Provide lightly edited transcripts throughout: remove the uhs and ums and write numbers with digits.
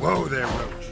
Whoa there, Roach.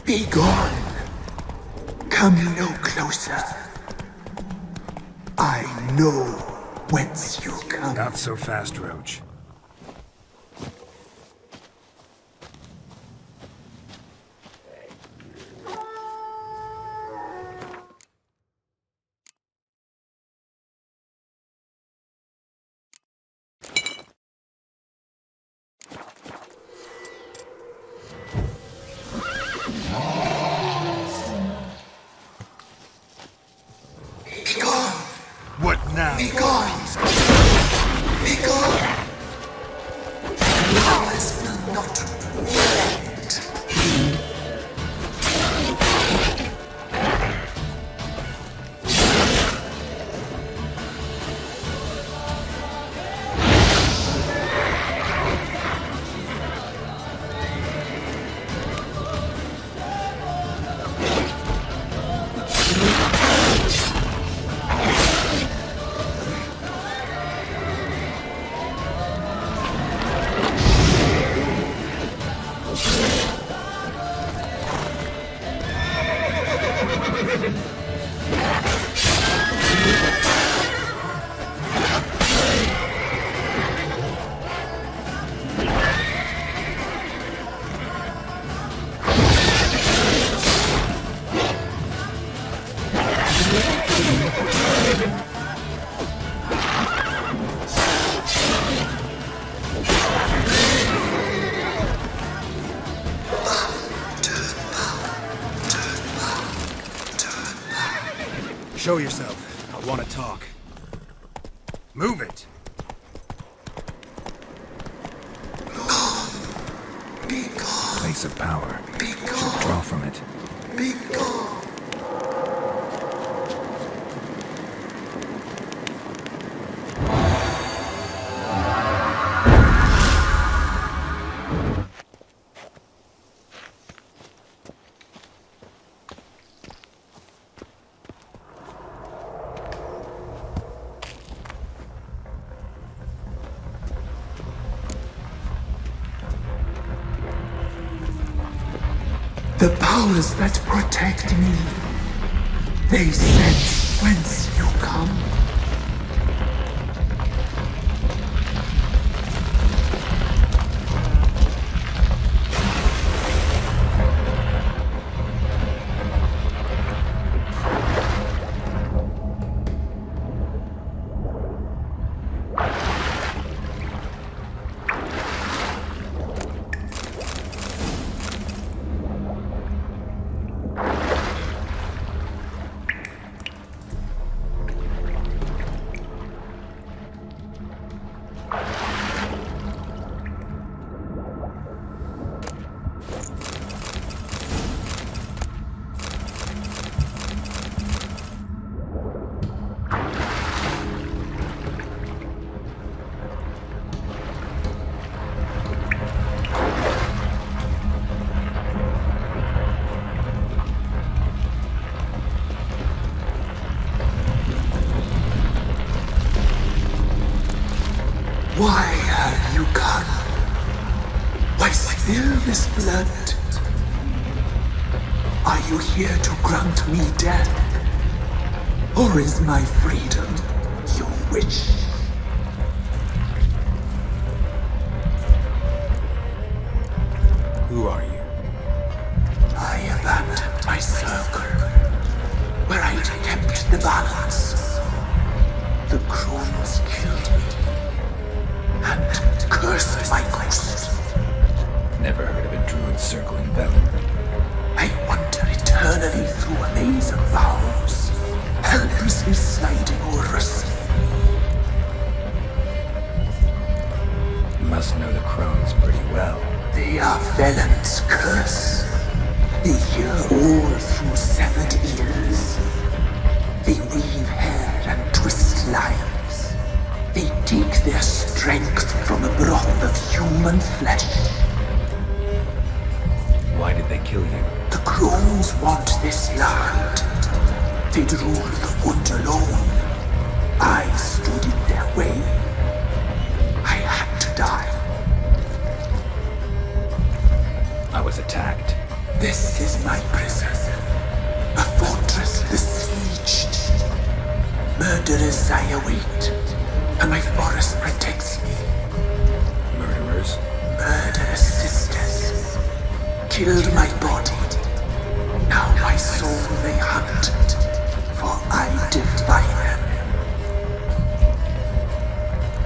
Be gone. Come no closer. I know whence you come. Not so fast, Roach. Be gone. What now? Be gone. Be gone. Ours will not relent. Show yourself. I want to talk. Move it! Be gone. Place of power. Be Should gone. draw from it. Be gone. The powers that protect me, they sense whence you come. Why have you come? Why spill this blood? Are you here to grant me death? Or is my freedom your wish? Who are you? I abandoned my circle, where I kept the balance. The Crones killed me, and cursed my ghost. Never heard of a druid circle in Velen. I wander eternally through a maze of vows, helplessly sliding over us. You must know the Crones pretty well. They are Velen's curse. They hear all through severed ears. They weave hair and twist lives. They take their strength from a broth of human flesh. Why did they kill you? The Crones want this land. They'd rule the wood alone. I stood in their way. I had to die. I was attacked. This is my prison. A fortress besieged. Murderers I await, and my forest protects me. Murderers? Murderous sisters killed my body. Now my soul they hunt, for I defy them.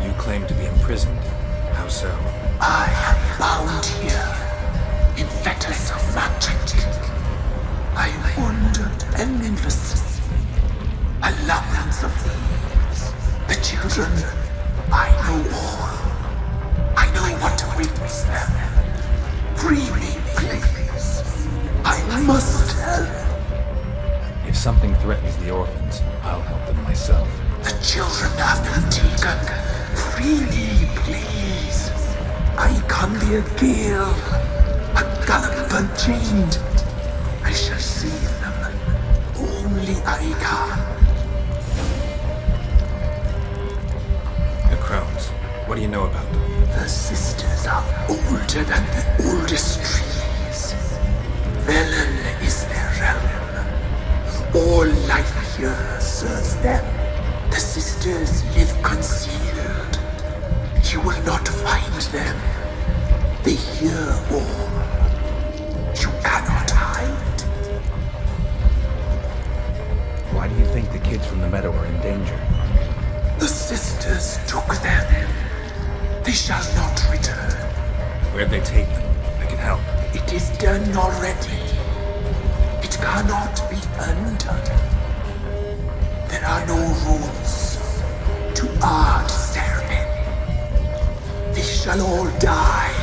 You claim to be imprisoned. How so? I am bound here in fetters of magic. I wandered endlessly, a labyrinth of thieves. The children, I know all. I know what awaits them. Free me, please. I must help. If something threatens the orphans, I'll help them myself. The children have been taken. Free me, please. I can be a gale, a gallop unchained. I shall save them. Only I can. The Crones. What do you know about them? The sisters are older than the oldest trees. Velen is their realm. All life here serves them. The sisters live concealed. You will not find them. They hear all. You cannot hide. Why do you think the kids from the meadow are in danger? The sisters took them. They shall not return. Where'd they take them? I can help. It is done already. It cannot be undone. are no rules to our discernment. They shall all die.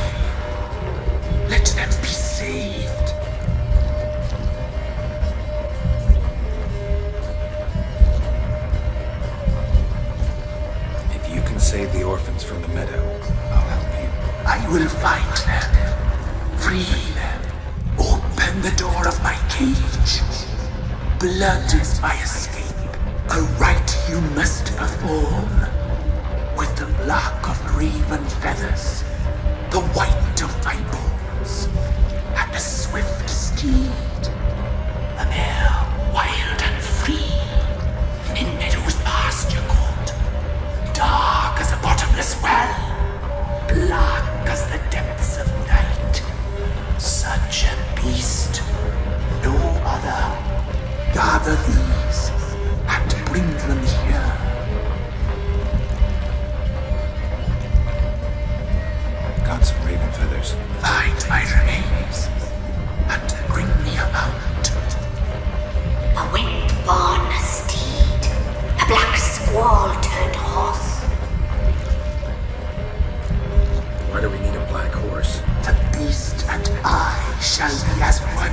Let them be saved. If you can save the orphans from the meadow, I'll help you. I will find them, free them, open the door of my cage. Blood is my escape, a rite you must perform. With the black of raven feathers, the white of my bones, and a swift steed, a mare wild and free, in meadows pasture cold, dark as a bottomless well, black as the depths of night. Such a beast, no other. Gather these and bring them here. Got some raven feathers. Find my remains and bring me a mount. A wind-born steed, a black squall turned horse. Why do we need a black horse? The beast and I shall be as one.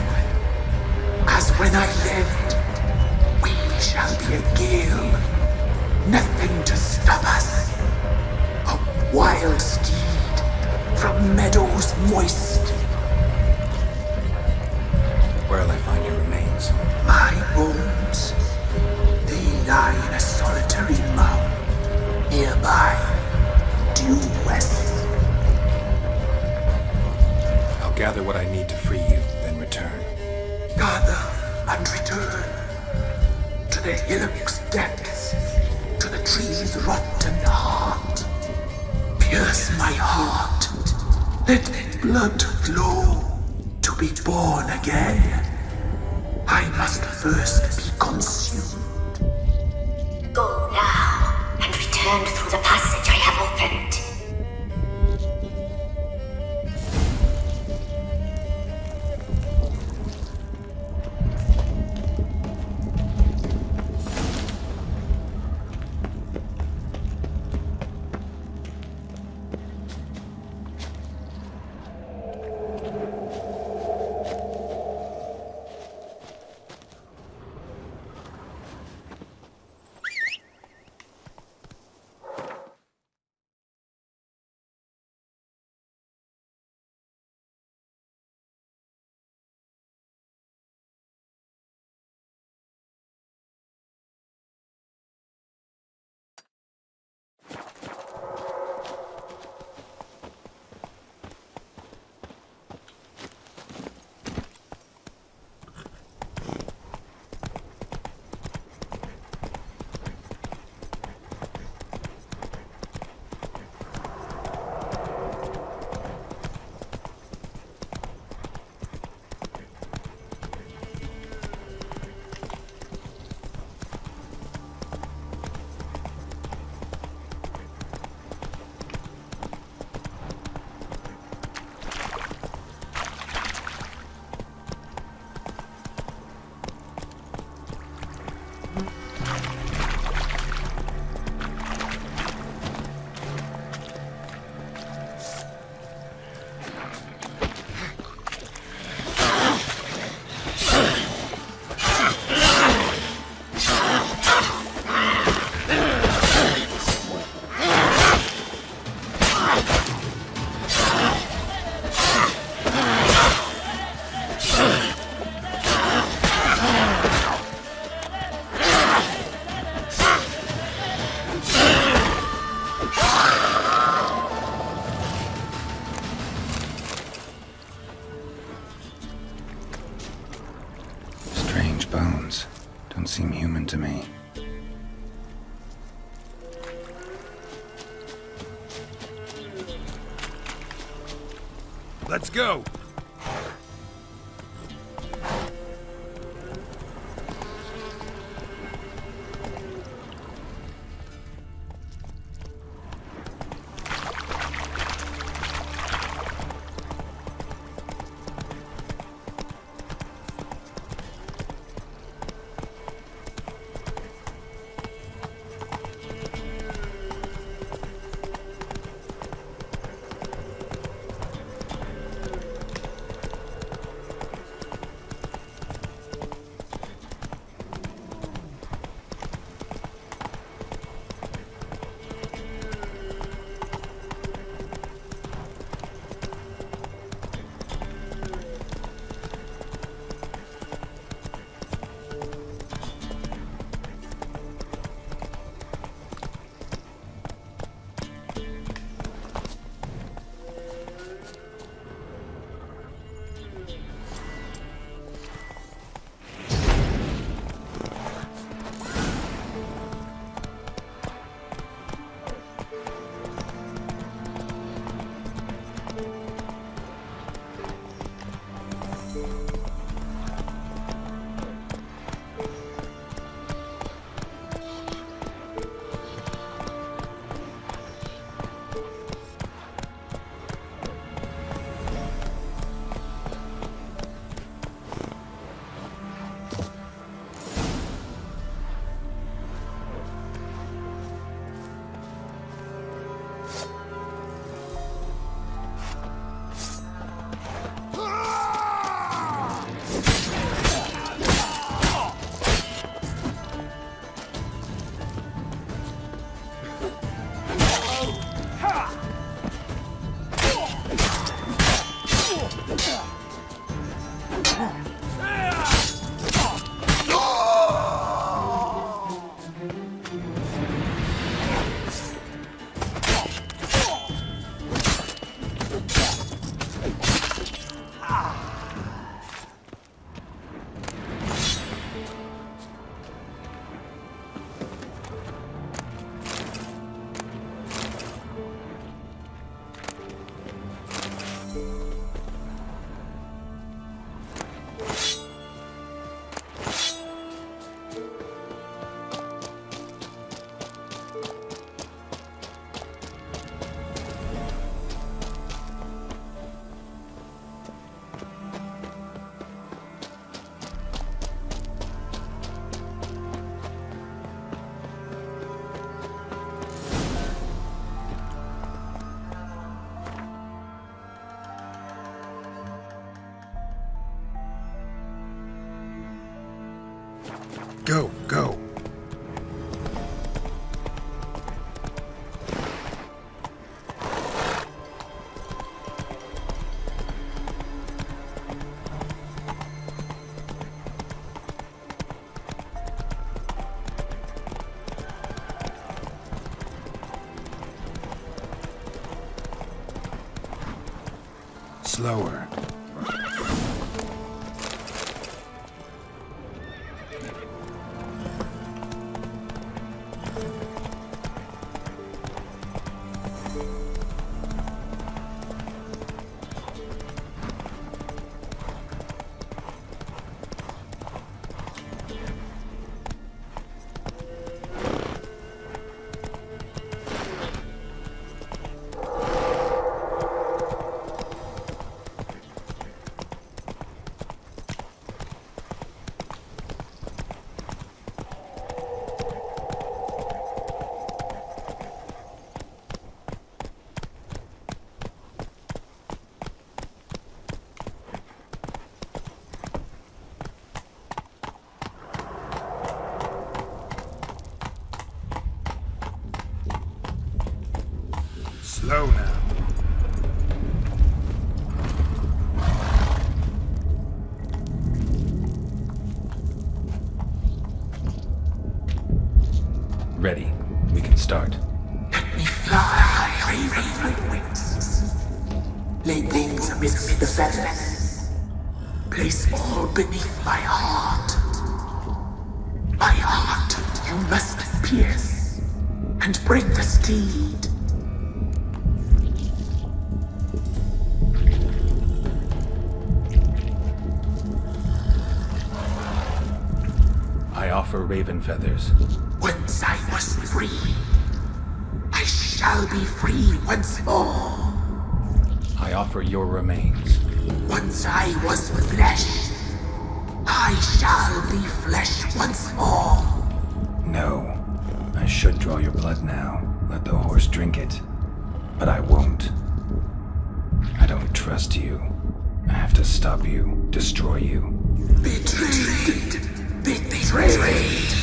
As when I lived, we shall be a gale. Nothing to stop us. A wild steed from meadows moist. Where'll I find your remains? My bones, they lie in a solitary mound nearby, due west. I'll gather what I need to free you, then return. Gather and return to the hillock's depths, to the tree's rotten heart. Pierce my heart, let blood flow to be born again. I must first be consumed. Go now, and return through the passage I have opened. Bones don't seem human to me. Let's go! Go, go. Slower. Slow now. Ready. We can start. Let me fly, raven wings. Lay things amidst the feathers. Place all beneath my heart. My heart you must pierce, and bring the steed. I offer raven feathers. Once I was free, I shall be free once more. I offer your remains. Once I was flesh, I shall be flesh once more. No. I should draw your blood now. Let the horse drink it. But I won't. I don't trust you. I have to stop you, destroy you. Betrayed! Betrayed!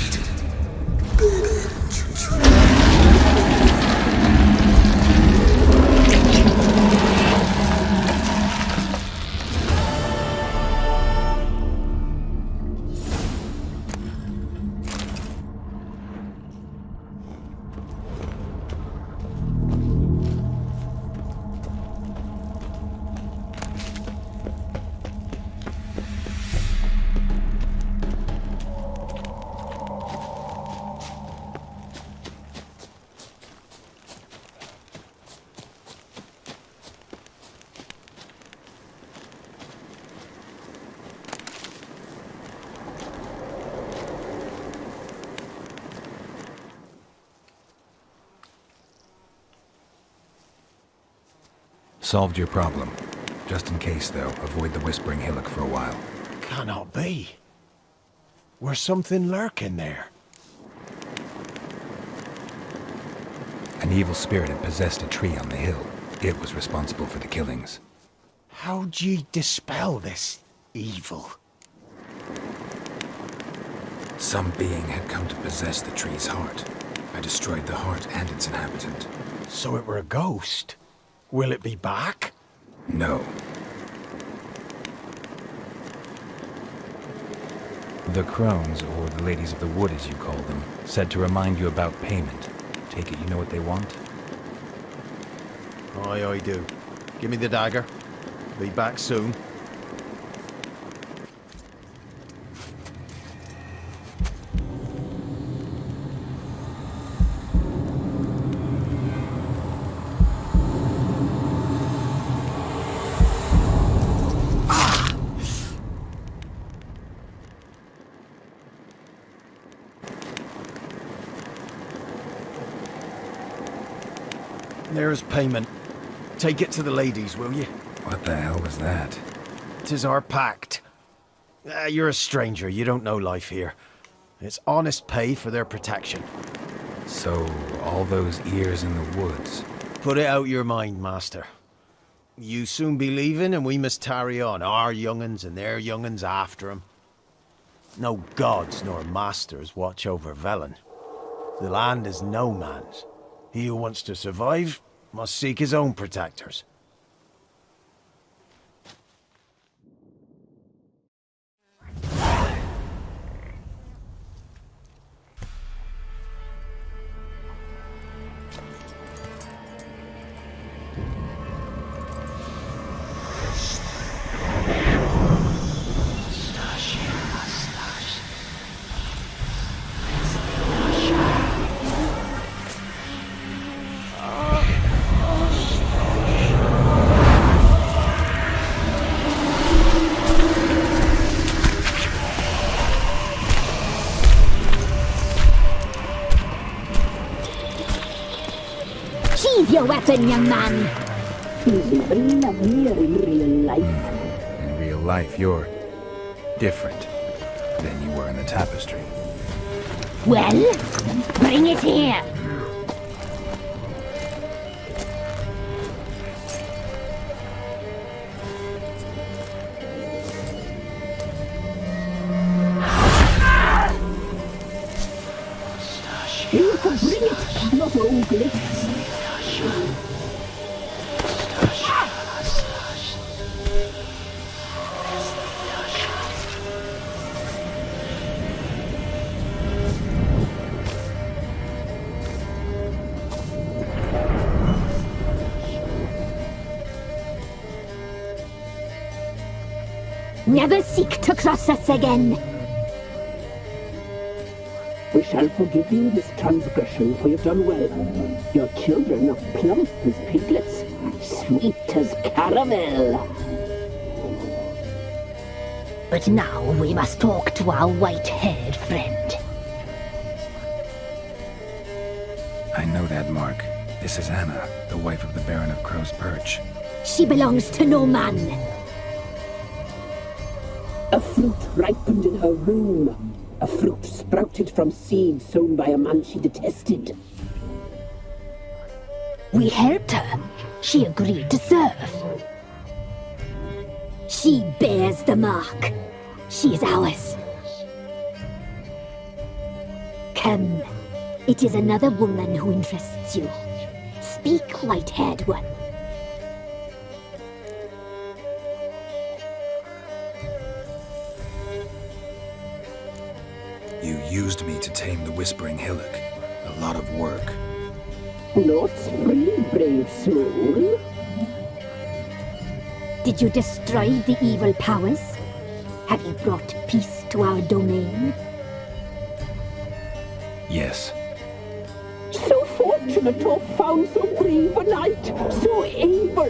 Solved your problem. Just in case, though, avoid the Whispering Hillock for a while. Cannot be. Where's something lurking there? An evil spirit had possessed a tree on the hill. It was responsible for the killings. How'd ye dispel this evil? Some being had come to possess the tree's heart. I destroyed the heart and its inhabitant. So it were a ghost? Will it be back? No. The Crones, or the Ladies of the Wood as you call them, said to remind you about payment. Take it you know what they want? Aye, I do. Give me the dagger. Be back soon. There's payment. Take it to the ladies, will you? What the hell was that? 'Tis our pact. You're a stranger, you don't know life here. It's honest pay for their protection. So, all those ears in the woods. Put it out your mind, master. You soon be leaving and we must tarry on, our young'uns and their young'uns after 'em. No gods nor masters watch over Velen. The land is no man's. He who wants to survive must seek his own protectors. Sheathe your weapon, young man. He's even lovelier in real life. In real life, you're different than you were in the tapestry. Well, bring it here. You can bring it, not ugly. Never seek to cross us again. We shall forgive you this transgression, for you've done well. Your children are plump as piglets, sweet as caramel. But now we must talk to our white-haired friend. I know that mark. This is Anna, the wife of the Baron of Crow's Perch. She belongs to no man. A fruit ripened in her womb. A fruit sprouted from seeds sown by a man she detested. We helped her. She agreed to serve. She bears the mark. She is ours. Come. It is another woman who interests you. Speak, white-haired one. You used me to tame the Whispering Hillock. A lot of work. Not free, brave soul. Did you destroy the evil powers? Have you brought peace to our domain? Yes. So fortunate to have found so brave a knight, so able.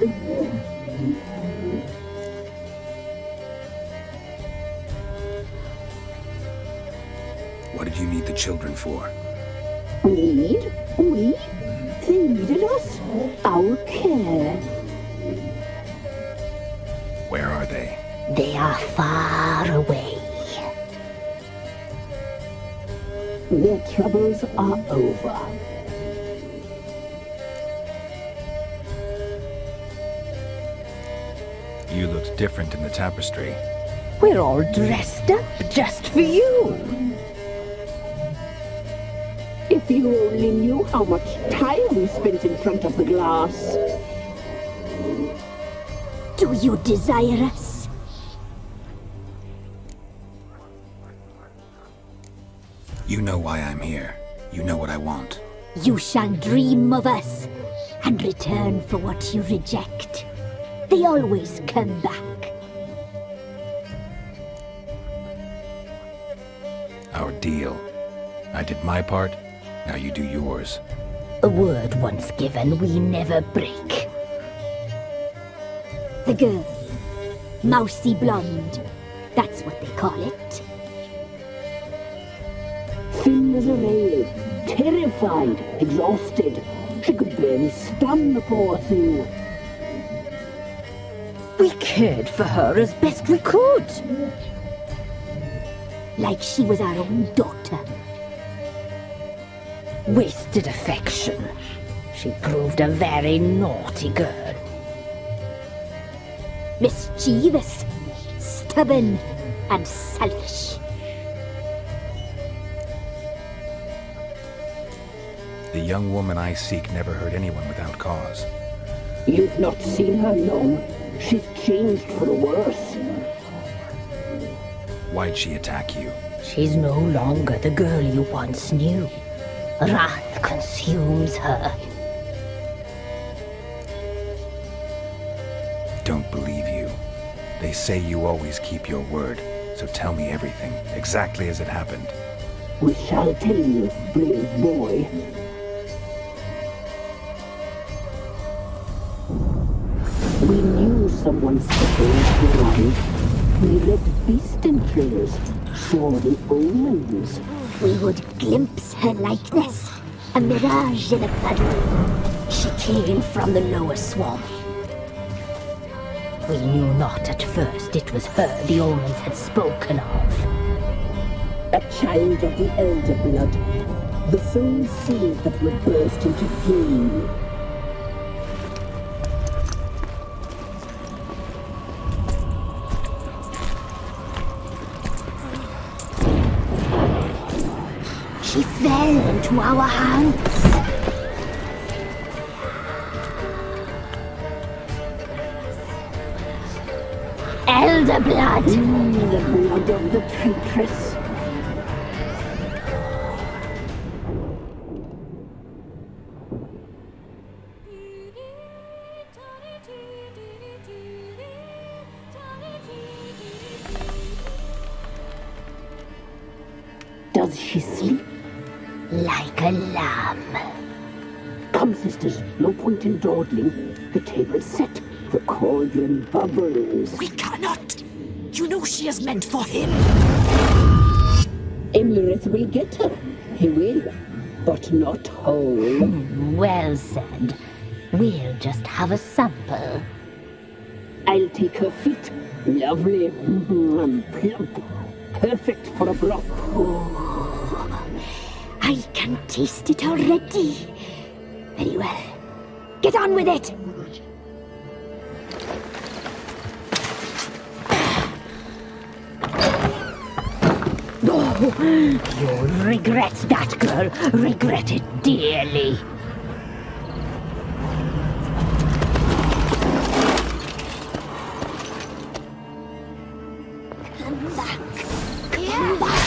What did you need the children for? Need? We? They needed us. Our care. Where are they? They are far away. Their troubles are over. You looked different in the tapestry. We're all dressed up just for you. If you only knew how much time we spent in front of the glass. Do you desire us? You know why I'm here. You know what I want. You shall dream of us and return for what you reject. They always come back. Our deal. I did my part, now you do yours. A word once given, we never break. The girl. Mousy blonde. That's what they call it. Thin as a rail, terrified, exhausted. She could barely stand, the poor thing. We cared for her as best we could. Like she was our own daughter. Wasted affection. She proved a very naughty girl. Mischievous, stubborn, and selfish. The young woman I seek never hurt anyone without cause. You've not seen her long. She's changed for the worse. Why'd she attack you? She's no longer the girl you once knew. Wrath consumes her. Don't believe you. They say you always keep your word, so tell me everything, exactly as it happened. We shall tell you, brave boy. We knew someone special was alive. We read beast enclosures, saw the omens. We would glimpse her likeness, a mirage in a puddle. She came from the lower swamp. We knew not at first it was her the omens had spoken of. A child of the elder blood, the soul seed that would burst into flame. She fell into our hands. Elder blood! The blood of the traitress. Does she sleep? Like a lamb. Come, sisters, no point in dawdling. The table's set. The cauldron bubbles. We cannot! You know she is meant for him! Emlyrith will get her. He will, but not whole. Well said. We'll just have a sample. I'll take her feet. Lovely. And plump. Perfect for a broth. I can taste it already. Very well. Get on with it! You'll regret that, girl. Regret it dearly. Come back. Come back.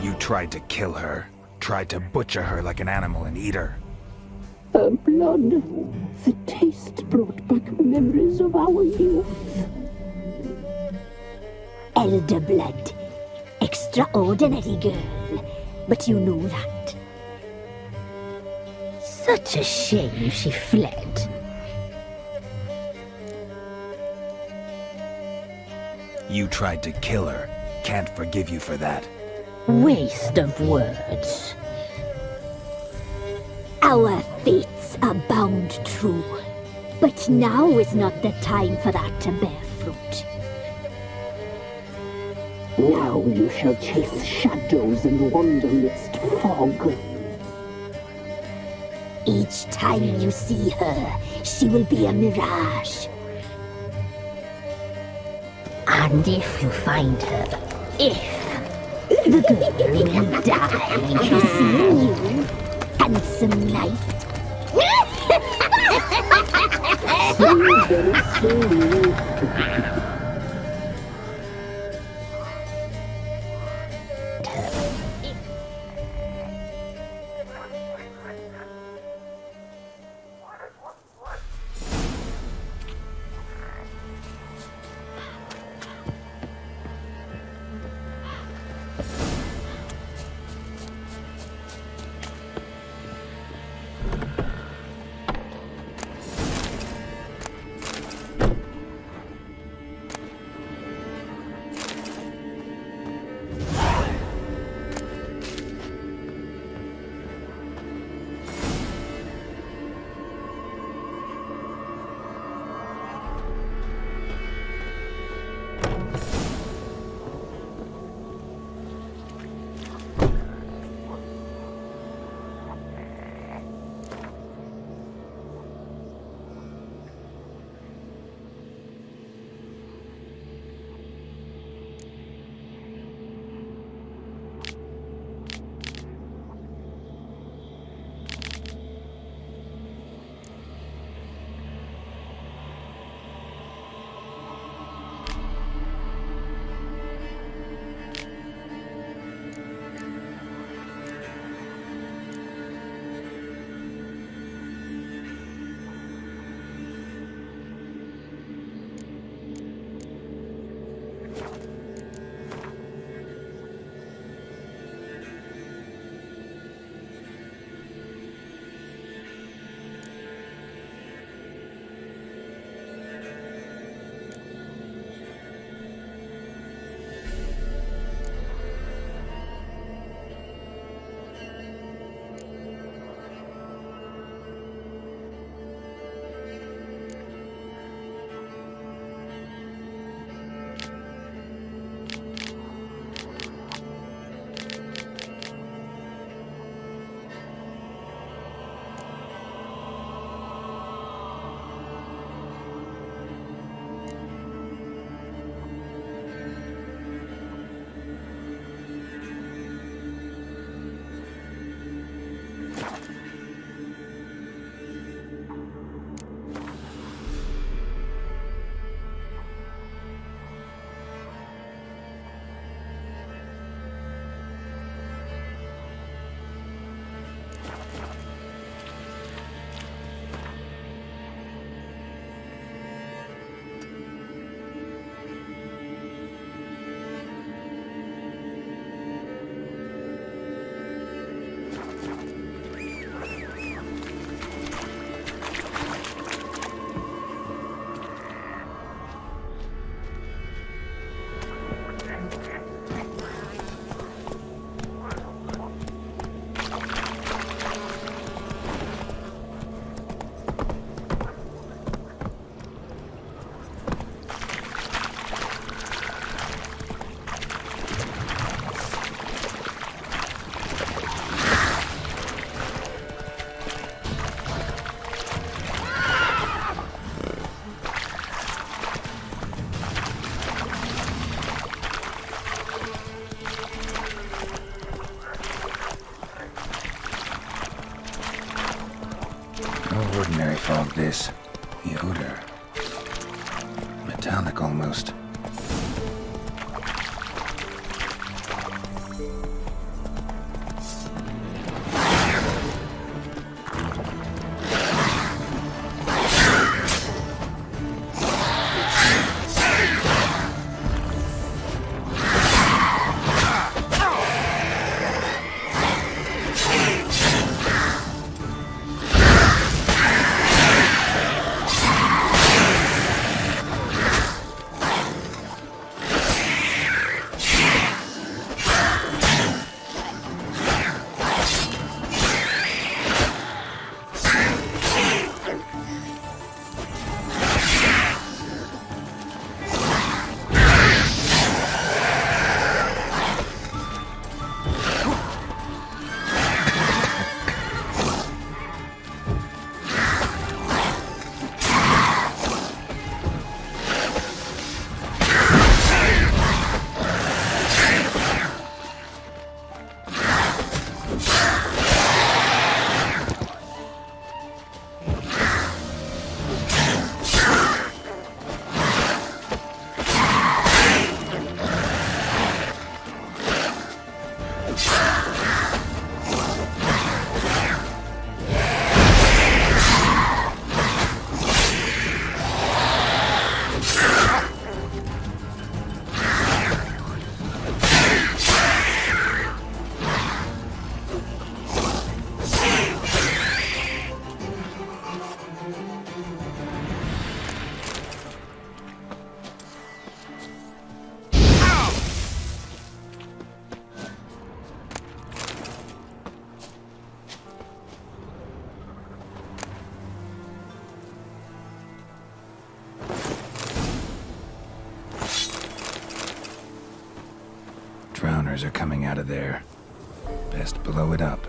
You tried to kill her. Tried to butcher her like an animal and eat her. Her blood. The taste brought back memories of our youth. Elder blood. Extraordinary girl. But you know that. Such a shame she fled. You tried to kill her. Can't forgive you for that. Waste of words. Our fates are bound true. But now is not the time for that to bear fruit. Now you shall chase shadows and wander midst fog. Each time you see her, she will be a mirage. And if you find her, If the girl will die seeing you, handsome knight. Ordinary fog this. The odor. Metallic almost. Drowners are coming out of there. Best blow it up.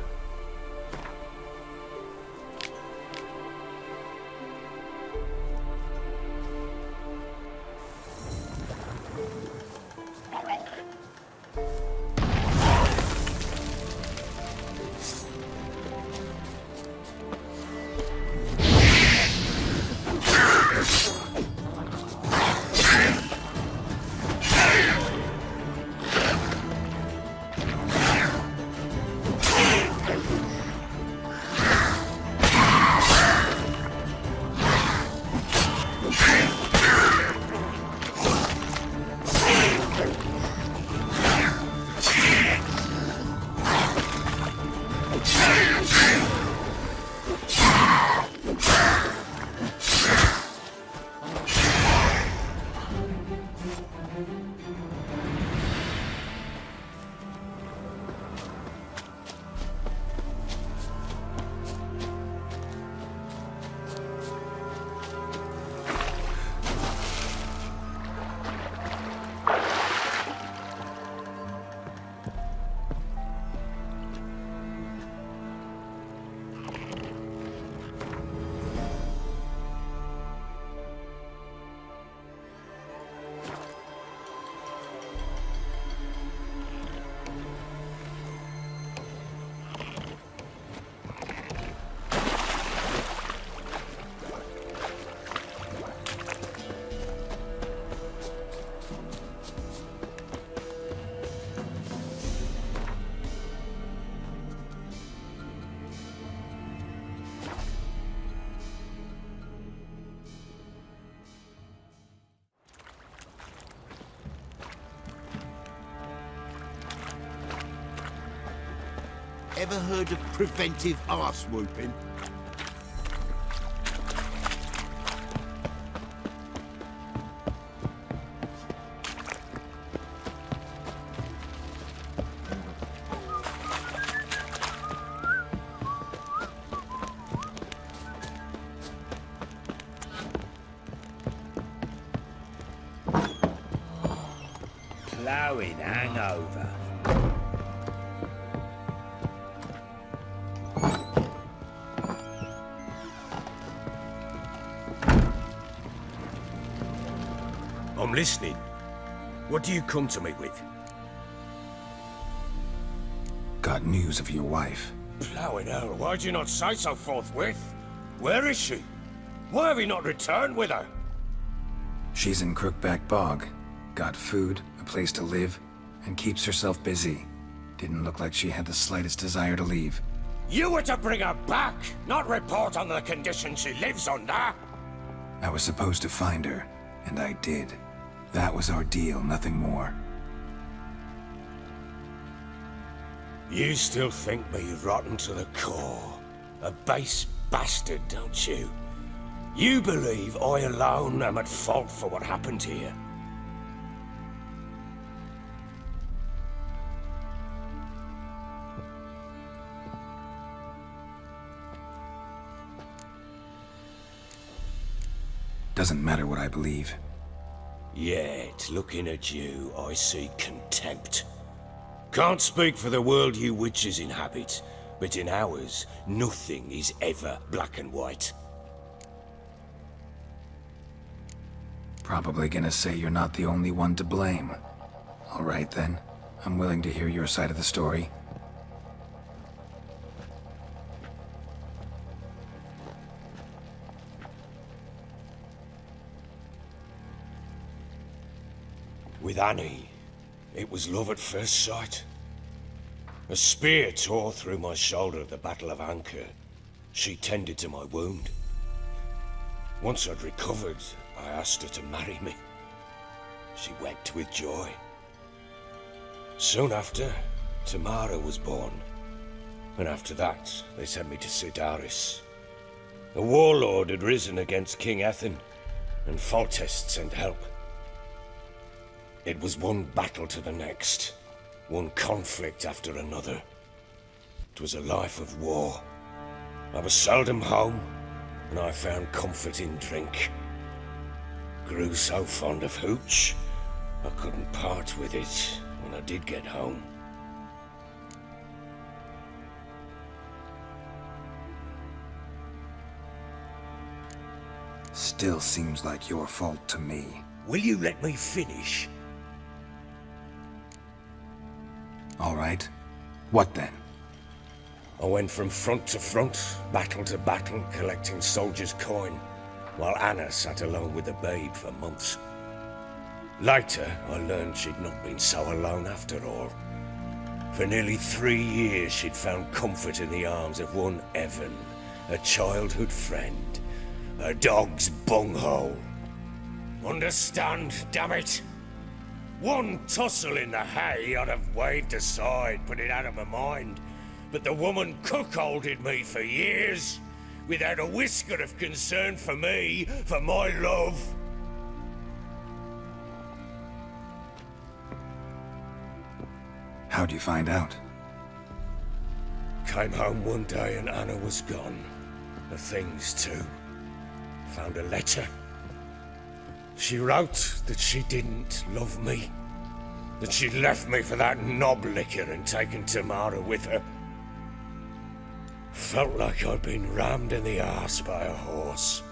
Ever heard of preventive arse whooping? Ploughing hangover. I'm listening. What do you come to me with? Got news of your wife. Ploughing hell, why'd you not say so forthwith? Where is she? Why have you not returned with her? She's in Crookback Bog. Got food, a place to live, and keeps herself busy. Didn't look like she had the slightest desire to leave. You were to bring her back, not report on the conditions she lives under. I was supposed to find her, and I did. That was our deal, nothing more. You still think me rotten to the core. A base bastard, don't you? You believe I alone am at fault for what happened here. Doesn't matter what I believe. Yet, looking at you, I see contempt. Can't speak for the world you witches inhabit, but in ours, nothing is ever black and white. Probably gonna say you're not the only one to blame. All right then, I'm willing to hear your side of the story. With Annie, it was love at first sight. A spear tore through my shoulder at the Battle of Anchor. She tended to my wound. Once I'd recovered, I asked her to marry me. She wept with joy. Soon after, Tamara was born. And after that, they sent me to Sidaris. A warlord had risen against King Ethan, and Foltest sent help. It was one battle to the next, one conflict after another. It was a life of war. I was seldom home, and I found comfort in drink. Grew so fond of hooch, I couldn't part with it when I did get home. Still seems like your fault to me. Will you let me finish? All right. What then? I went from front to front, battle to battle, collecting soldiers' coin, while Anna sat alone with the babe for months. Later, I learned she'd not been so alone after all. For nearly 3 years, she'd found comfort in the arms of one Evan, a childhood friend, a dog's bunghole. Understand, damn it? One tussle in the hay I'd have waved aside, put it out of my mind. But the woman cuckolded me for years, without a whisker of concern for me, for my love. How'd you find out? Came home one day and Anna was gone. The things too. Found a letter. She wrote that she didn't love me. That she'd left me for that knob licker and taken Tamara with her. Felt like I'd been rammed in the arse by a horse.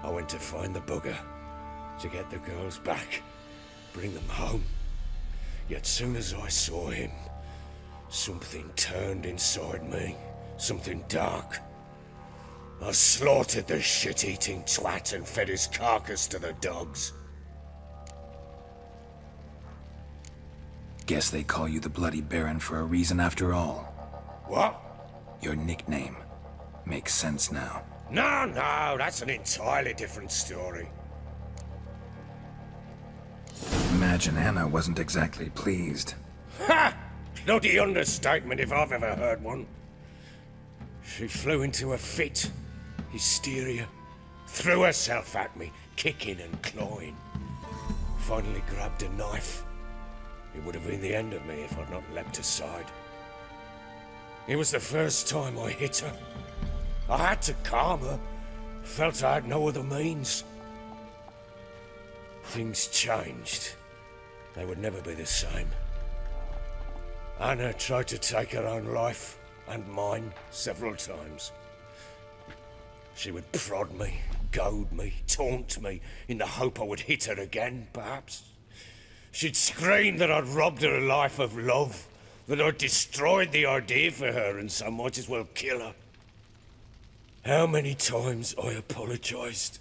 I went to find the bugger, to get the girls back, bring them home. Yet soon as I saw him, something turned inside me, something dark. I slaughtered the shit-eating twat and fed his carcass to the dogs. Guess they call you the Bloody Baron for a reason after all. What? Your nickname. Makes sense now. No, that's an entirely different story. Imagine Anna wasn't exactly pleased. Ha! Bloody understatement if I've ever heard one. She flew into a fit. Hysteria. Threw herself at me, kicking and clawing. Finally grabbed a knife. It would have been the end of me if I'd not leapt aside. It was the first time I hit her. I had to calm her. Felt I had no other means. Things changed. They would never be the same. Anna tried to take her own life, and mine, several times. She would prod me, goad me, taunt me, in the hope I would hit her again, perhaps. She'd scream that I'd robbed her life of love, that I'd destroyed the idea for her and so might as well kill her. How many times I apologized.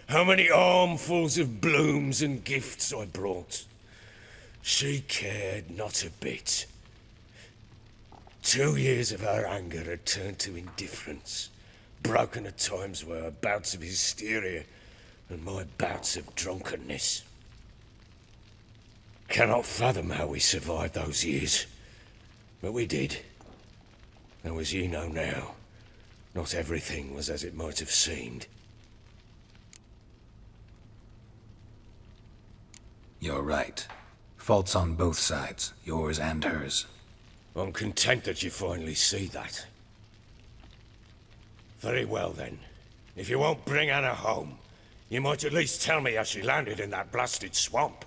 How many armfuls of blooms and gifts I brought. She cared not a bit. 2 years of her anger had turned to indifference, broken at times were her bouts of hysteria and my bouts of drunkenness. Cannot fathom how we survived those years, but we did. Though as you know now, not everything was as it might have seemed. You're right. Faults on both sides, yours and hers. I'm content that you finally see that. Very well then. If you won't bring Anna home, you might at least tell me how she landed in that blasted swamp.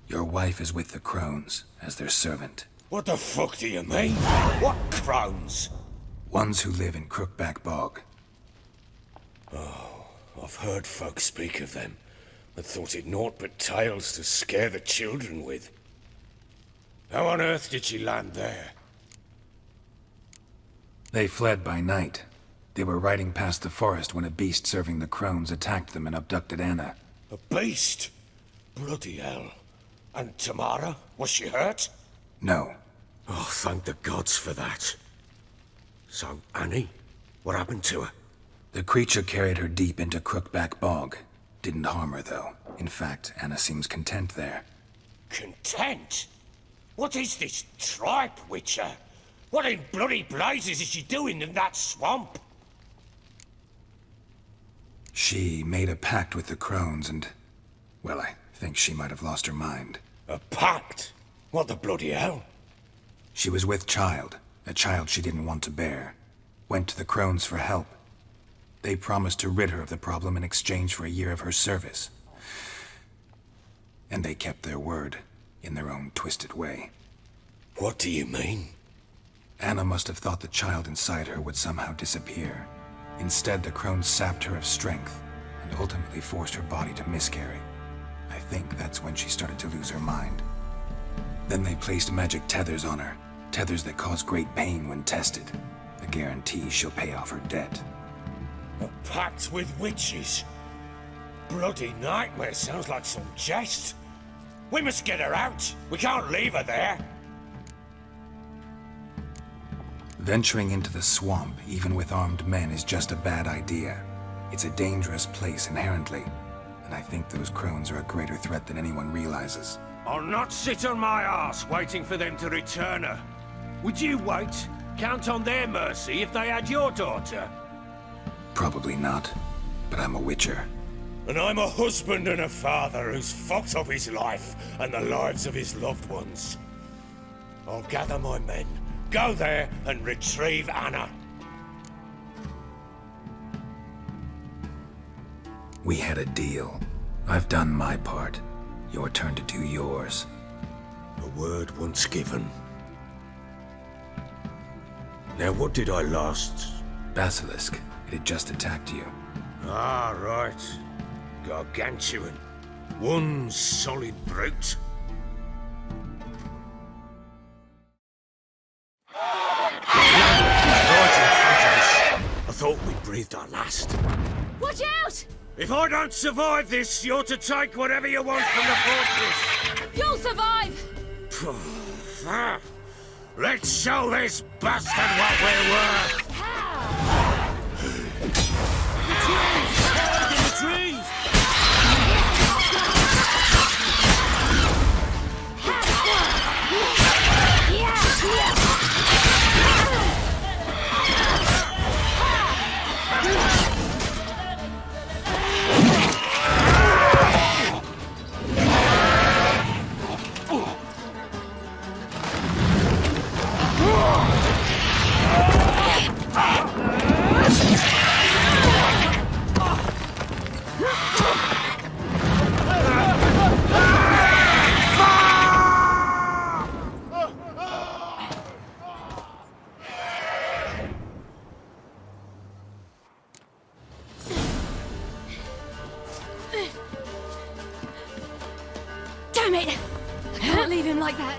Your wife is with the Crones, as their servant. What the fuck do you mean? What Crones? Ones who live in Crookback Bog. Oh, I've heard folk speak of them, but thought it naught but tales to scare the children with. How on earth did she land there? They fled by night. They were riding past the forest when a beast serving the Crones attacked them and abducted Anna. A beast? Bloody hell. And Tamara? Was she hurt? No. Oh, thank the gods for that. So, Annie? What happened to her? The creature carried her deep into Crookback Bog. Didn't harm her, though. In fact, Anna seems content there. Content? What is this tripe, Witcher? What in bloody blazes is she doing in that swamp? She made a pact with the Crones and... well, I think she might have lost her mind. A pact? What the bloody hell? She was with child, a child she didn't want to bear. Went to the Crones for help. They promised to rid her of the problem in exchange for a year of her service. And they kept their word, in their own twisted way. What do you mean? Anna must have thought the child inside her would somehow disappear. Instead, the Crones sapped her of strength, and ultimately forced her body to miscarry. I think that's when she started to lose her mind. Then they placed magic tethers on her, tethers that cause great pain when tested. A guarantee she'll pay off her debt. A pact with witches? Bloody nightmare, sounds like some jest. We must get her out. We can't leave her there. Venturing into the swamp, even with armed men, is just a bad idea. It's a dangerous place inherently, and I think those Crones are a greater threat than anyone realizes. I'll not sit on my arse waiting for them to return her. Would you wait? Count on their mercy if they had your daughter? Probably not, but I'm a witcher. And I'm a husband and a father who's fucked up his life and the lives of his loved ones. I'll gather my men, go there and retrieve Anna. We had a deal. I've done my part. Your turn to do yours. A word once given. Now what did I last? Basilisk. It had just attacked you. Ah, right. Gargantuan. One solid brute. I thought we breathed our last. Watch out! If I don't survive this, you're to take whatever you want from the fortress. You'll survive! Let's show this bastard what we're worth. In the trees! Damn it! I can't leave him like that.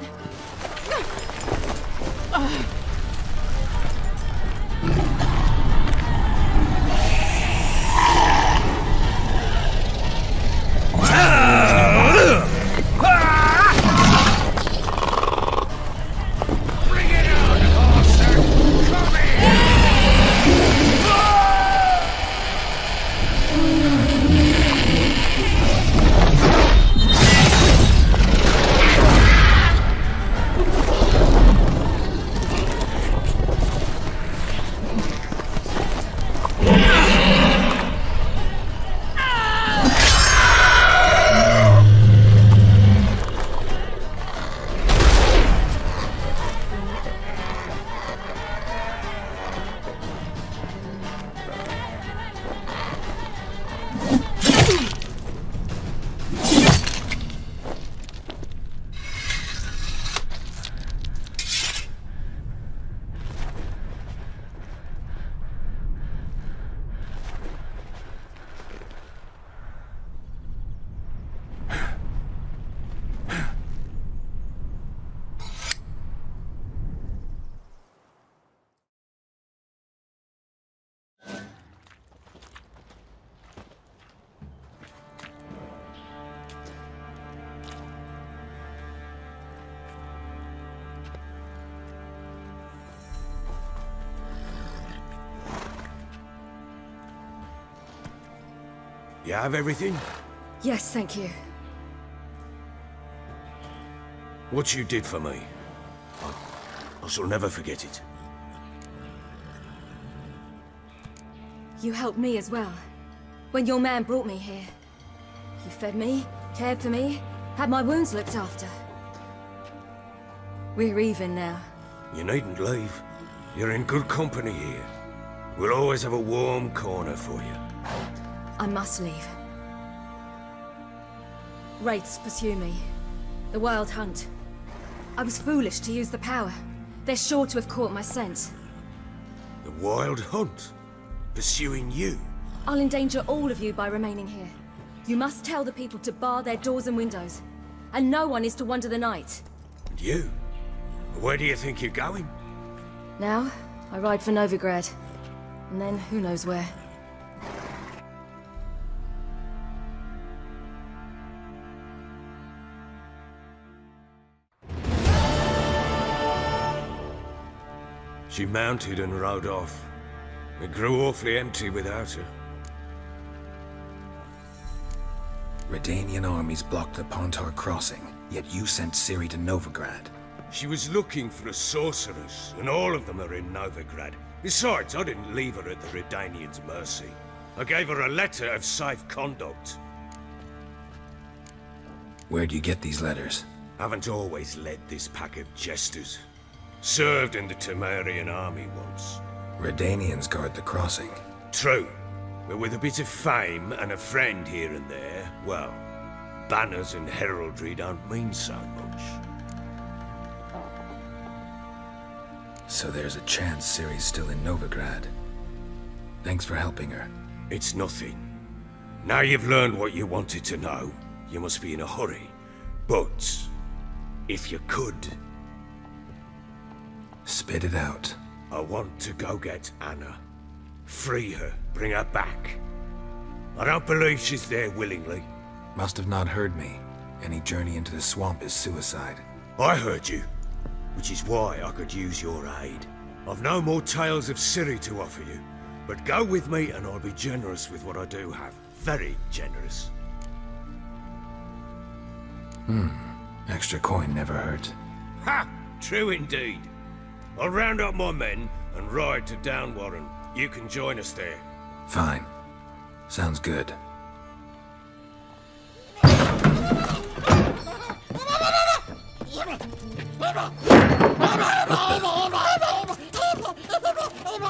You have everything? Yes, thank you. What you did for me, I shall never forget it. You helped me as well. When your man brought me here. You fed me, cared for me, had my wounds looked after. We're even now. You needn't leave. You're in good company here. We'll always have a warm corner for you. I must leave. Wraiths pursue me. The Wild Hunt. I was foolish to use the power. They're sure to have caught my scent. The Wild Hunt? Pursuing you? I'll endanger all of you by remaining here. You must tell the people to bar their doors and windows. And no one is to wander the night. And you? Where do you think you're going? Now, I ride for Novigrad. And then, who knows where. She mounted and rode off. It grew awfully empty without her. Redanian armies blocked the Pontar crossing, yet you sent Ciri to Novigrad. She was looking for a sorceress, and all of them are in Novigrad. Besides, I didn't leave her at the Redanians' mercy. I gave her a letter of safe conduct. Where'd you get these letters? Haven't always led this pack of jesters. Served in the Temerian army once. Redanians guard the crossing. True, but with a bit of fame and a friend here and there, well, banners and heraldry don't mean so much. So there's a chance Ciri's still in Novigrad. Thanks for helping her. It's nothing. Now you've learned what you wanted to know, you must be in a hurry. But, if you could... Spit it out. I want to go get Anna. Free her, bring her back. I don't believe she's there willingly. Must have not heard me. Any journey into the swamp is suicide. I heard you, which is why I could use your aid. I've no more tales of Ciri to offer you, but go with me and I'll be generous with what I do have. Very generous. Extra coin never hurt. Ha! True indeed. I'll round up my men and ride to Downwarren. You can join us there. Fine. Sounds good.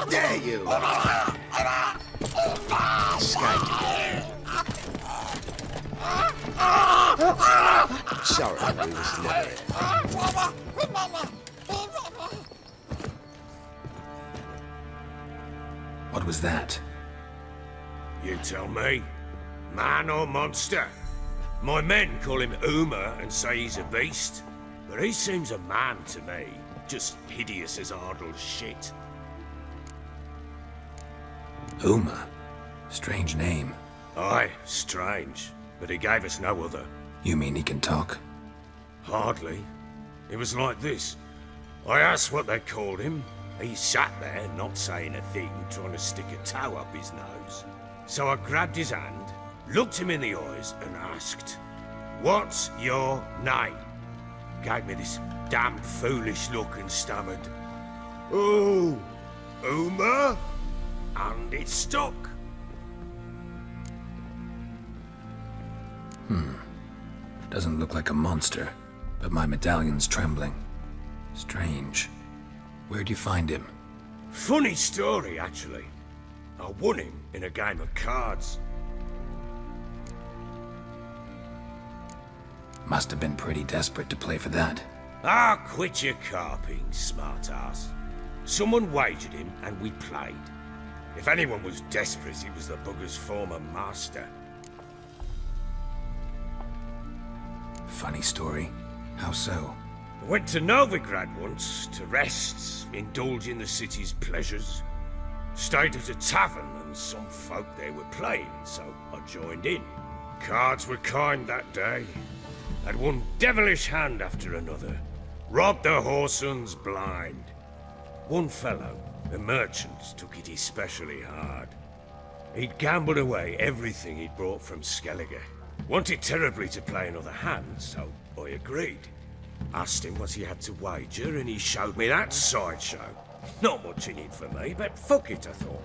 There you are. Sorry, we was never. What was that? You tell me. Man or monster? My men call him Uma and say he's a beast. But he seems a man to me. Just hideous as Ardle's shit. Uma? Strange name. Aye, strange. But he gave us no other. You mean he can talk? Hardly. It was like this. I asked what they called him. He sat there, not saying a thing, trying to stick a toe up his nose. So I grabbed his hand, looked him in the eyes, and asked, "What's your name?" Gave me this damn foolish look and stammered, "Oh, Uma?" And it stuck. Doesn't look like a monster, but my medallion's trembling. Strange. Where'd you find him? Funny story, actually. I won him in a game of cards. Must have been pretty desperate to play for that. Ah, quit your carping, smart-ass. Someone wagered him, and we played. If anyone was desperate, it was the bugger's former master. Funny story. How so? I went to Novigrad once, to rest, indulge in the city's pleasures. Stayed at a tavern, and some folk there were playing, so I joined in. Cards were kind that day. Had one devilish hand after another. Robbed the whoresun's blind. One fellow, a merchant, took it especially hard. He'd gambled away everything he'd brought from Skellige. Wanted terribly to play another hand, so I agreed. Asked him what he had to wager, and he showed me that sideshow. Not much in it for me, but fuck it, I thought.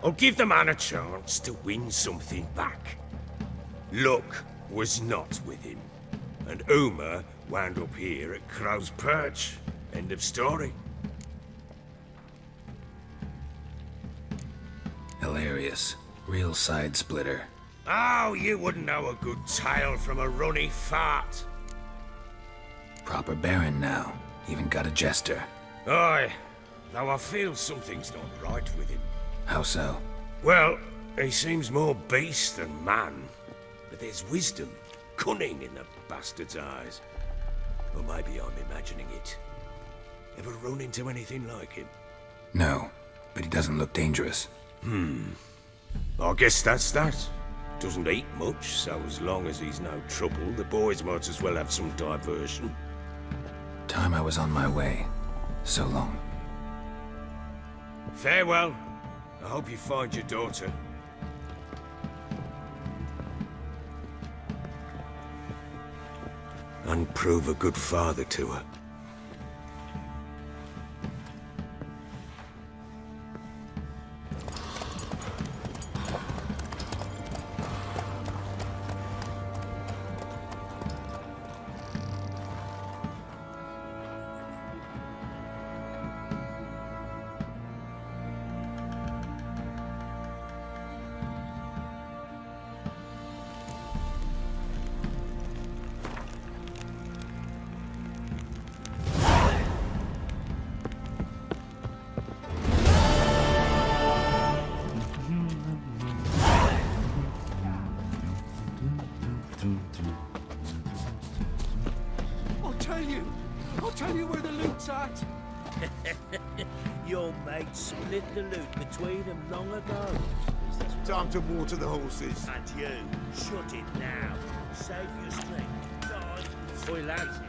I'll give the man a chance to win something back. Luck was not with him, and Uma wound up here at Crow's Perch. End of story. Hilarious. Real side splitter. Oh, you wouldn't know a good tale from a runny fart. Proper Baron now. Even got a jester. Aye, though I feel something's not right with him. How so? Well, he seems more beast than man. But there's wisdom, cunning in the bastard's eyes. Or maybe I'm imagining it. Ever run into anything like him? No, but he doesn't look dangerous. I guess that's that. Doesn't eat much, so as long as he's no trouble, the boys might as well have some diversion. Time I was on my way. So long. Farewell. I hope you find your daughter. And prove a good father to her. I'll tell you where the loot's at. Your mate split the loot between them long ago. Time to water the horses. And you, shut it now. Save your strength. Die. Oi, lads.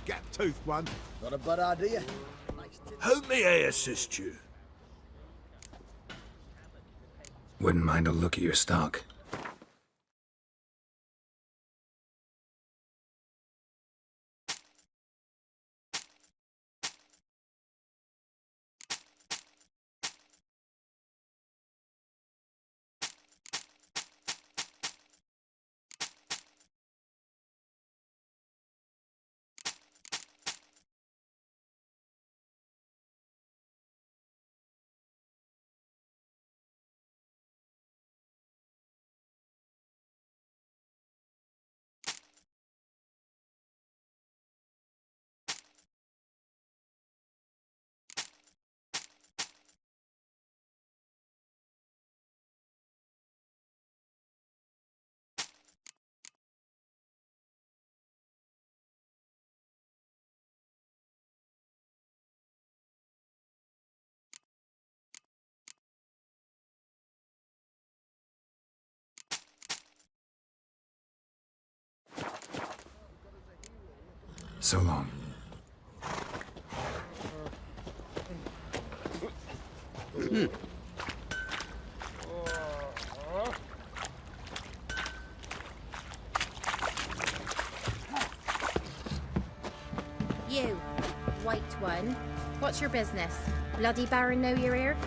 Gap-toothed one. Not a bad idea. How may I assist you? Wouldn't mind a look at your stock. So long. You, white one. What's your business? Bloody Baron know you're here?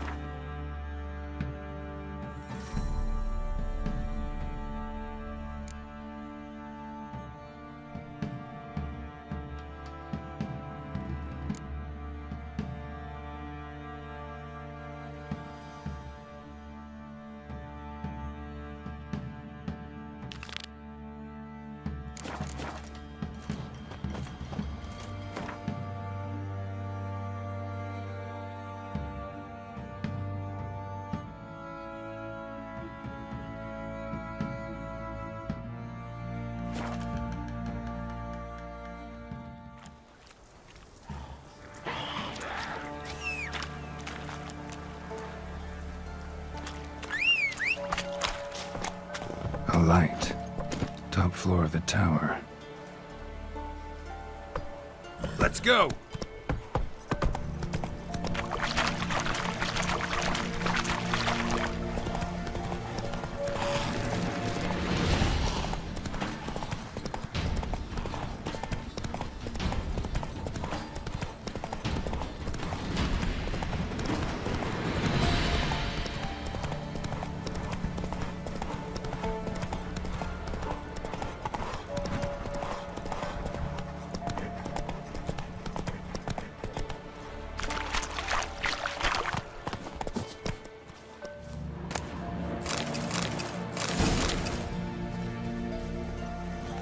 Top floor of the tower. Let's go!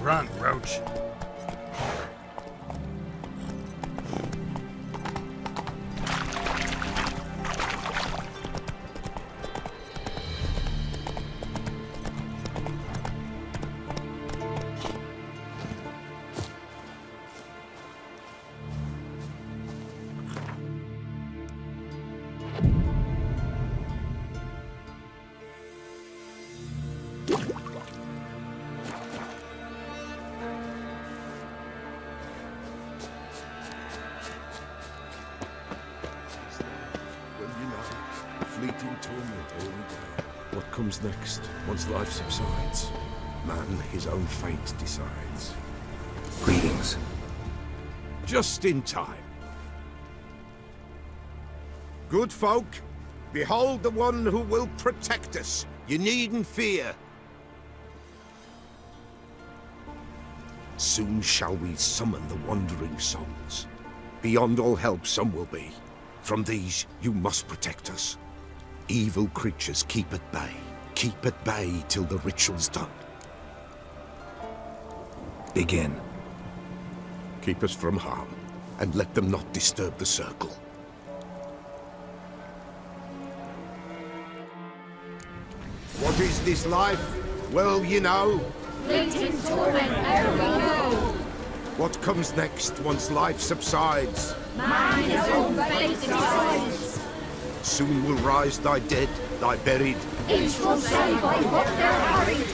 Run, Roach. Fleeting torment all we go. What comes next, once life subsides? Man his own fate decides. Greetings. Just in time. Good folk, behold the one who will protect us. You needn't fear. Soon shall we summon the wandering souls. Beyond all help some will be. From these you must protect us. Evil creatures keep at bay. Keep at bay till the ritual's done. Begin. Keep us from harm, and let them not disturb the circle. What is this life? Well, you know. Fleeting torment ere we know. What comes next once life subsides? Man his own fate decides. Soon will rise thy dead, thy buried. Each will say by what they're harried.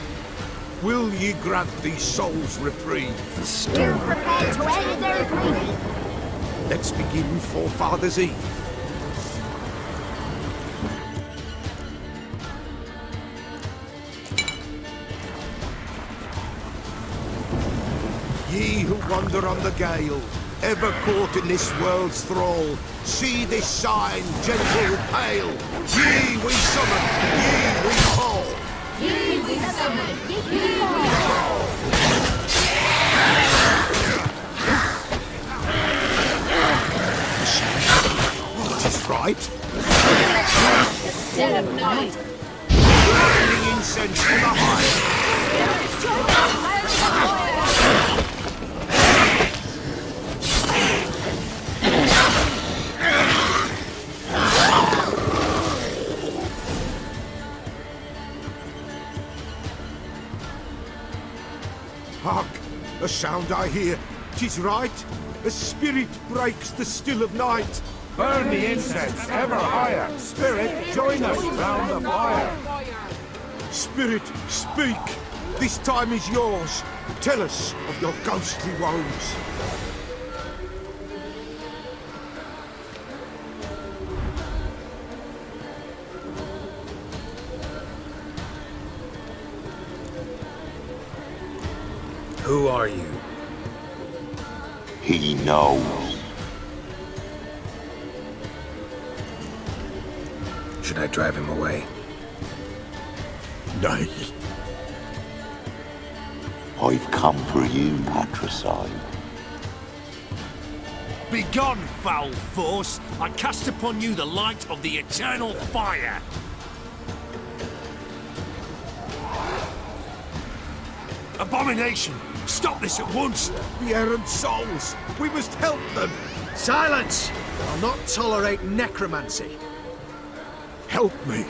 Will ye grant these souls reprieve? The storm Prepare to end their grief. Let's begin Forefathers' Eve. Ye who wander on the gale, ever caught in this world's thrall, see this sign, gentle, pale. Ye we summon, ye we call. Ye we summon, ye we call. What is right? The still of night. Burning incense to the height. Hark! A sound I hear. 'Tis right. A spirit breaks the still of night. Burn the incense ever higher. Spirit, join us round the fire. Spirit, speak. This time is yours. Tell us of your ghostly woes. Who are you? He knows. Should I drive him away? Nay. I've come for you, patricide. Begone, foul force! I cast upon you the light of the eternal fire! Abomination! Stop this at once! The errant souls. We must help them. Silence! I'll not tolerate necromancy. Help me.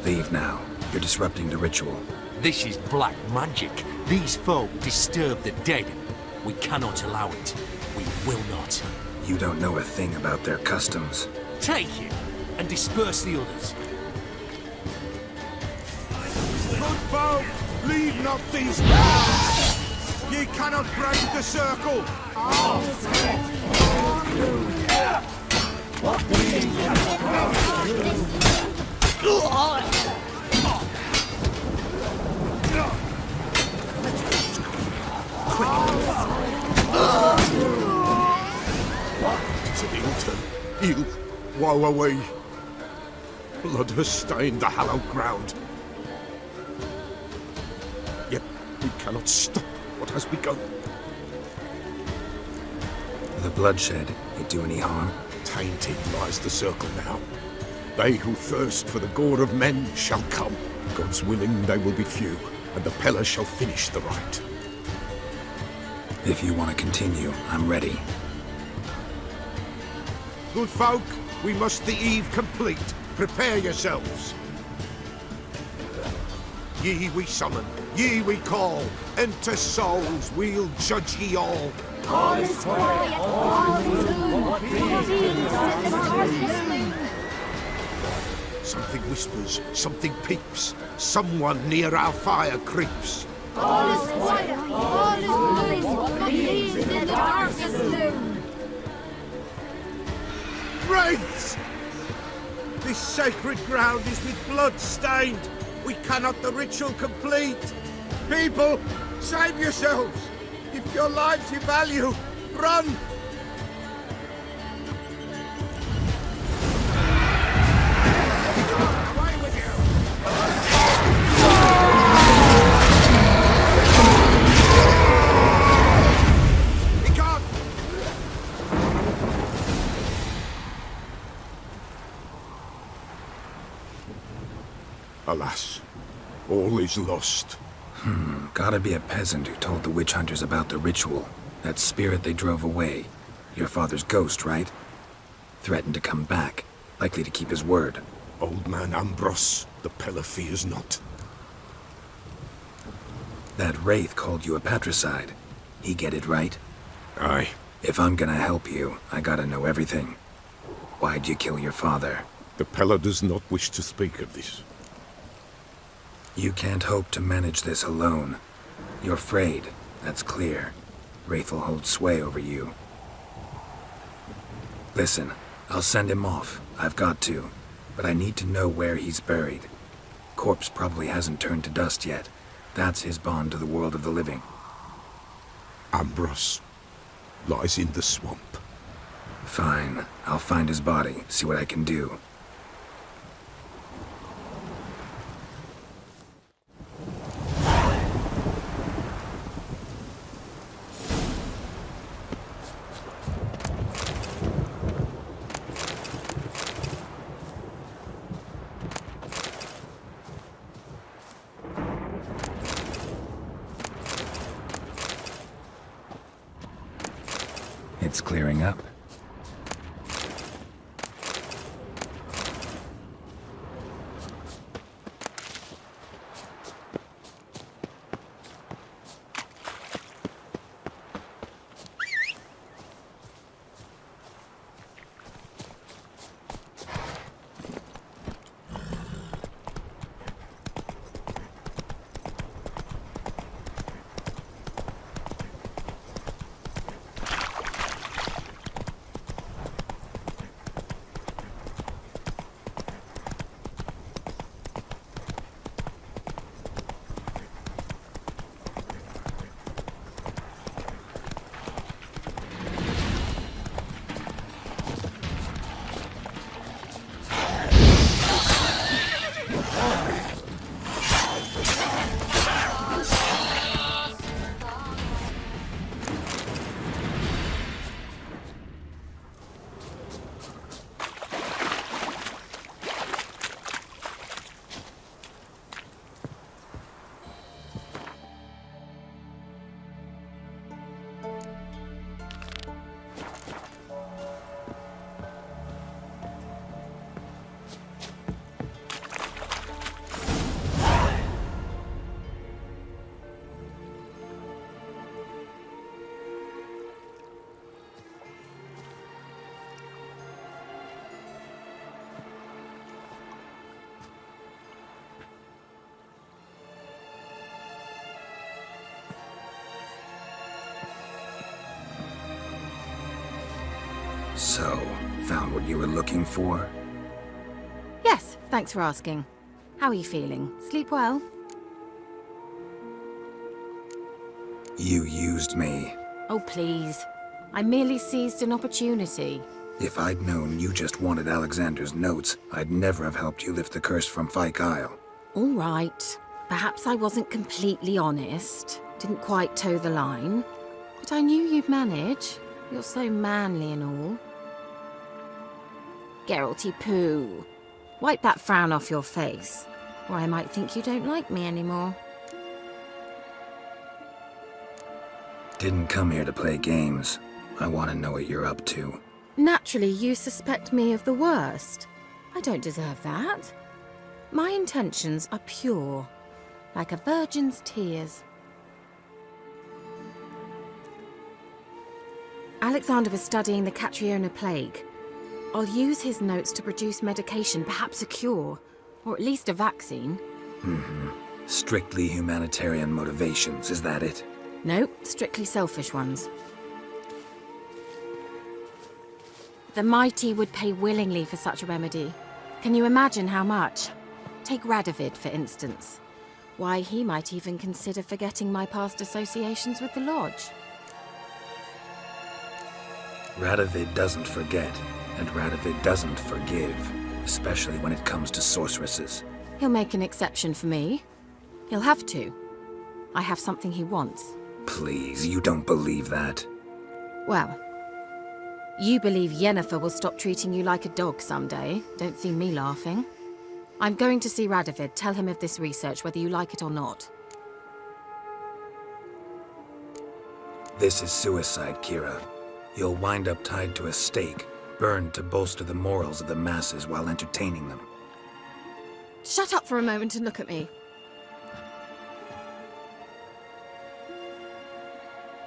Leave now. You're disrupting the ritual. This is black magic. These folk disturb the dead. We cannot allow it. We will not. You don't know a thing about their customs. Take it and disperse the others. Good folk, leave not these grounds. Ye cannot break the circle. To the altar. Heal. Woe away. Blood has stained the hallowed ground. Yet we cannot stop what has begun. The bloodshed, it do any harm? Tainted lies the circle now. They who thirst for the gore of men shall come. God's willing, they will be few, and the Peller shall finish the rite. If you want to continue, I'm ready. Good folk, we must the eve complete. Prepare yourselves. Ye we summon, ye we call. Enter souls, we'll judge ye all. All is quiet, all is Something whispers, something peeps. Someone near our fire creeps. all is quiet, all is blue, in the darkest gloom. Wraiths! This sacred ground is with blood stained. We cannot the ritual complete. People, save yourselves. If your lives you value, run! Away with you! Be gone! Alas, all is lost. Gotta be a peasant who told the witch hunters about the ritual. That spirit they drove away. Your father's ghost, right? Threatened to come back. Likely to keep his word. Old man Ambros, the Peller fears not. That wraith called you a patricide. He get it right? Aye. If I'm gonna help you, I gotta know everything. Why'd you kill your father? The Peller does not wish to speak of this. You can't hope to manage this alone. You're afraid, that's clear. Wraith will hold sway over you. Listen, I'll send him off. I've got to. But I need to know where he's buried. Corpse probably hasn't turned to dust yet. That's his bond to the world of the living. Ambros lies in the swamp. Fine. I'll find his body, see what I can do. It's clearing up. So, found what you were looking for? Yes, thanks for asking. How are you feeling? Sleep well? You used me. Oh, please. I merely seized an opportunity. If I'd known you just wanted Alexander's notes, I'd never have helped you lift the curse from Fyke Isle. All right. Perhaps I wasn't completely honest. Didn't quite toe the line. But I knew you'd manage. You're so manly and all. Geralty poo. Wipe that frown off your face, or I might think you don't like me anymore. Didn't come here to play games. I want to know what you're up to. Naturally, you suspect me of the worst. I don't deserve that. My intentions are pure, like a virgin's tears. Alexander was studying the Catriona plague. I'll use his notes to produce medication, perhaps a cure, or at least a vaccine. Strictly humanitarian motivations, is that it? No, strictly selfish ones. The mighty would pay willingly for such a remedy. Can you imagine how much? Take Radovid, for instance. Why, he might even consider forgetting my past associations with the Lodge. Radovid doesn't forget, and Radovid doesn't forgive, especially when it comes to sorceresses. He'll make an exception for me. He'll have to. I have something he wants. Please, you don't believe that. Well, you believe Yennefer will stop treating you like a dog someday. Don't see me laughing. I'm going to see Radovid. Tell him of this research, whether you like it or not. This is suicide, Kira. You'll wind up tied to a stake, burned to bolster the morals of the masses while entertaining them. Shut up for a moment and look at me.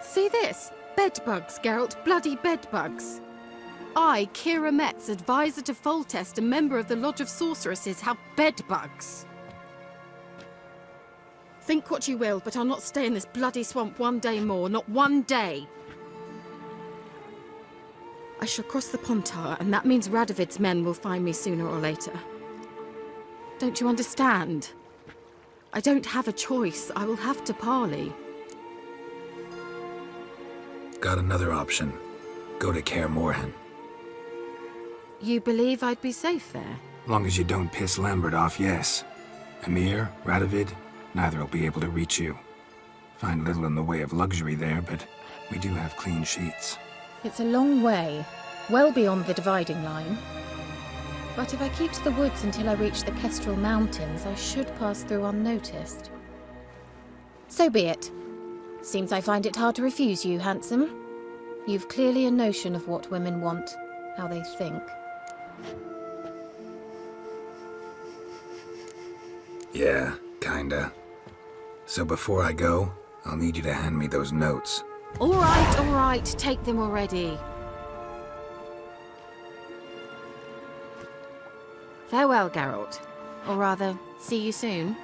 See this? Bedbugs, Geralt. Bloody bedbugs. I, Kira Metz, advisor to Foltest and member of the Lodge of Sorceresses, have bedbugs. Think what you will, but I'll not stay in this bloody swamp one day more. Not one day. I shall cross the Pontar, and that means Radovid's men will find me sooner or later. Don't you understand? I don't have a choice. I will have to parley. Got another option. Go to Kaer Morhen. You believe I'd be safe there? Long as you don't piss Lambert off, yes. Emir, Radovid, neither will be able to reach you. Find little in the way of luxury there, but we do have clean sheets. It's a long way, well beyond the dividing line. But if I keep to the woods until I reach the Kestrel Mountains, I should pass through unnoticed. So be it. Seems I find it hard to refuse you, handsome. You've clearly a notion of what women want, how they think. Yeah, kinda. So before I go, I'll need you to hand me those notes. All right, take them already. Farewell, Geralt. Or rather, see you soon.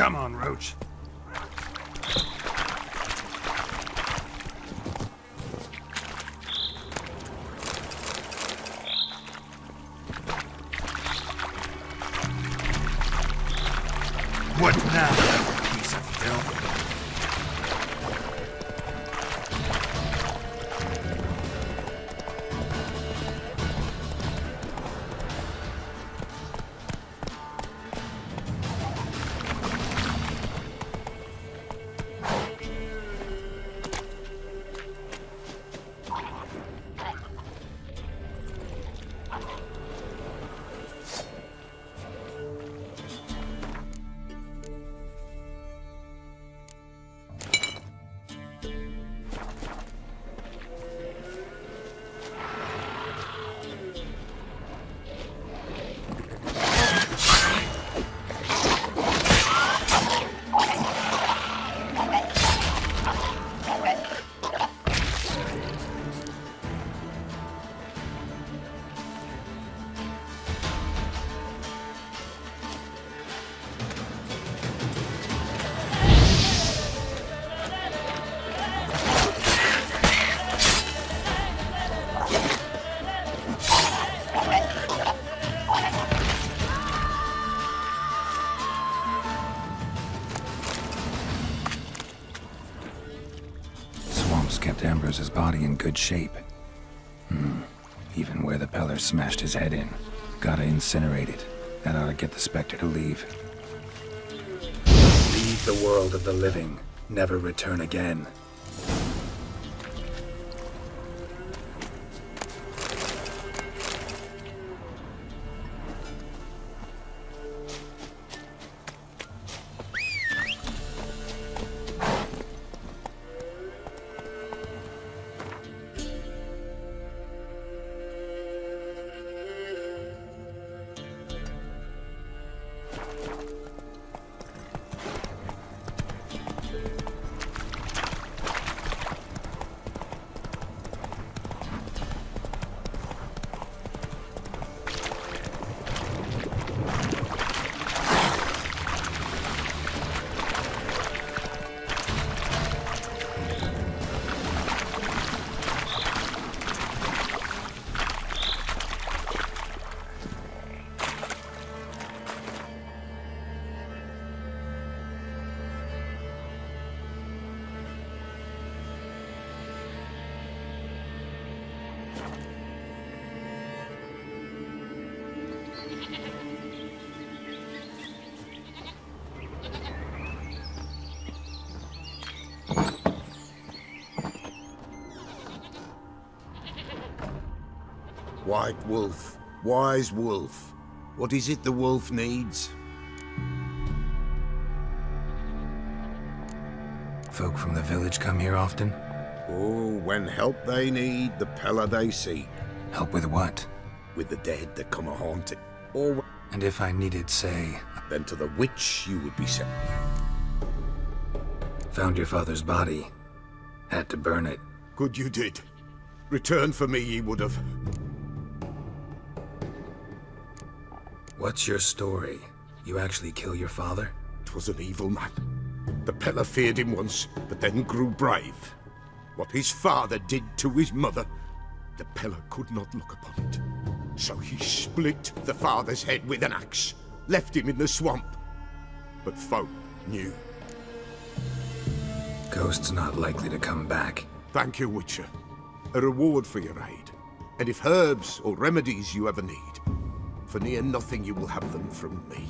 Come on, Roach. What now, piece of filth? Kept Ambrose's body in good shape. Even where the Peller smashed his head in. Gotta incinerate it. That ought to get the Spectre to leave. Leave the world of the living. Never return again. White Wolf, wise wolf. What is it the wolf needs? Folk from the village come here often? Oh, when help they need, the Peller they seek. Help with what? With the dead that come a-haunting. Or... And if I needed, say... Then to the witch you would be sent. Found your father's body. Had to burn it. Good you did. Return for me ye would have. What's your story? You actually kill your father? 'Twas an evil man. The Peller feared him once, but then grew brave. What his father did to his mother, the Peller could not look upon it. So he split the father's head with an axe, left him in the swamp. But folk knew. Ghost's not likely to come back. Thank you, Witcher. A reward for your aid. And if herbs or remedies you ever need, for near nothing you will have them from me.